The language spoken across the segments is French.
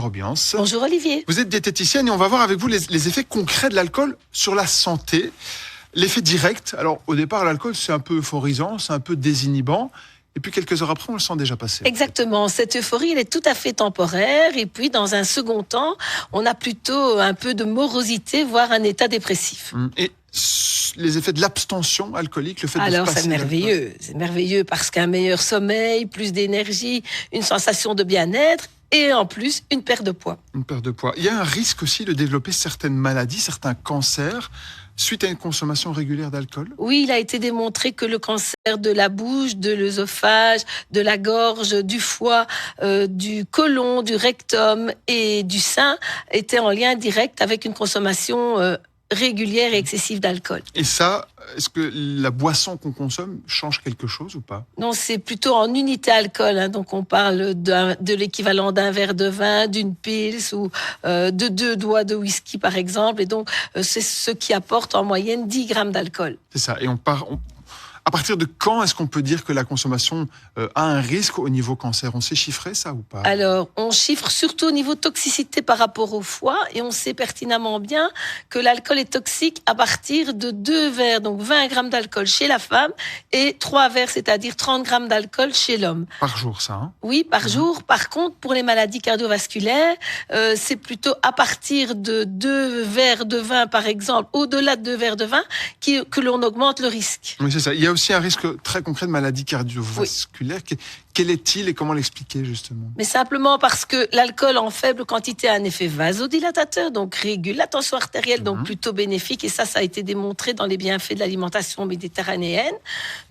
Robians. Bonjour Olivier. Vous êtes diététicienne et on va voir avec vous les effets concrets de l'alcool sur la santé. L'effet direct, alors au départ l'alcool c'est un peu euphorisant, c'est un peu désinhibant. Et puis quelques heures après, on le sent déjà passer. Exactement, cette euphorie, elle est tout à fait temporaire. Et puis, dans un second temps, on a plutôt un peu de morosité, voire un état dépressif. Et les effets de l'abstention alcoolique, le fait de Alors, se passer c'est merveilleux. C'est merveilleux parce qu'un meilleur sommeil, plus d'énergie, une sensation de bien-être et en plus, une perte de poids. Une perte de poids. Il y a un risque aussi de développer certaines maladies, certains cancers, suite à une consommation régulière d'alcool? Oui, il a été démontré que le cancer de la bouche, de l'œsophage, de la gorge, du foie, du côlon, du rectum et du sein était en lien direct avec une consommation régulière et excessive d'alcool. Et ça, est-ce que la boisson qu'on consomme change quelque chose ou pas? Non, c'est plutôt en unité alcool. Donc, on parle de l'équivalent d'un verre de vin, d'une pils ou de 2 doigts de whisky, par exemple. Et donc, c'est ce qui apporte en moyenne 10 grammes d'alcool. C'est ça. Et à partir de quand est-ce qu'on peut dire que la consommation a un risque au niveau cancer? On sait chiffrer ça ou pas? Alors, on chiffre surtout au niveau toxicité par rapport au foie et on sait pertinemment bien que l'alcool est toxique à partir de 2 verres, donc 20 grammes d'alcool chez la femme et 3 verres, c'est-à-dire 30 grammes d'alcool chez l'homme. Par jour, ça, hein? Oui, par jour. Par contre, pour les maladies cardiovasculaires, c'est plutôt à partir de 2 verres de vin, par exemple, au-delà de 2 verres de vin, que l'on augmente le risque. Oui, c'est ça. Il y a aussi un risque très concret de maladie cardiovasculaire. Oui. Quel est-il et comment l'expliquer justement? Mais simplement parce que l'alcool en faible quantité a un effet vasodilatateur, donc régule la tension artérielle, donc plutôt bénéfique. Et ça a été démontré dans les bienfaits de l'alimentation méditerranéenne.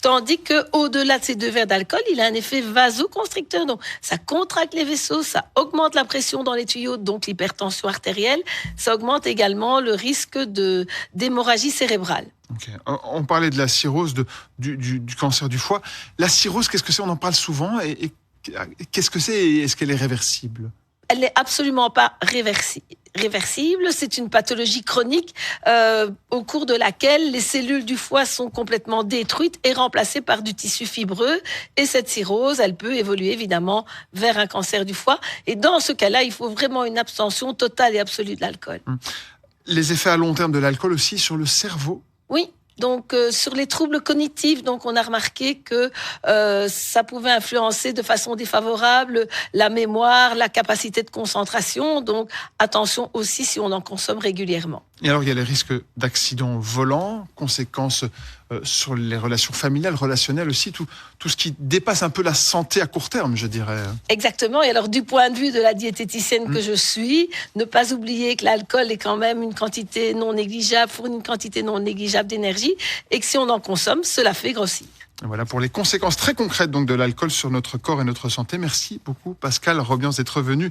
Tandis que au-delà de ces 2 verres d'alcool, il a un effet vasoconstricteur. Donc ça contracte les vaisseaux, ça augmente la pression dans les tuyaux, donc l'hypertension artérielle. Ça augmente également le risque d'hémorragie cérébrale. Okay. On parlait de la cirrhose, du cancer du foie. La cirrhose, qu'est-ce que c'est? On en parle souvent. Et qu'est-ce que c'est et est-ce qu'elle est réversible? Elle n'est absolument pas réversible. C'est une pathologie chronique au cours de laquelle les cellules du foie sont complètement détruites et remplacées par du tissu fibreux. Et cette cirrhose, elle peut évoluer évidemment vers un cancer du foie. Et dans ce cas-là, il faut vraiment une abstention totale et absolue de l'alcool. Les effets à long terme de l'alcool aussi sur le cerveau? Oui. Donc, sur les troubles cognitifs, donc on a remarqué que ça pouvait influencer de façon défavorable la mémoire, la capacité de concentration. Donc, attention aussi si on en consomme régulièrement. Et alors, il y a les risques d'accidents volants, conséquences sur les relations familiales, relationnelles aussi, tout ce qui dépasse un peu la santé à court terme, je dirais. Exactement. Et alors, du point de vue de la diététicienne que je suis, ne pas oublier que l'alcool est quand même une quantité non négligeable, fournit une quantité non négligeable d'énergie, et que si on en consomme, cela fait grossir. Voilà pour les conséquences très concrètes donc de l'alcool sur notre corps et notre santé. Merci beaucoup Pascal Robians d'être venu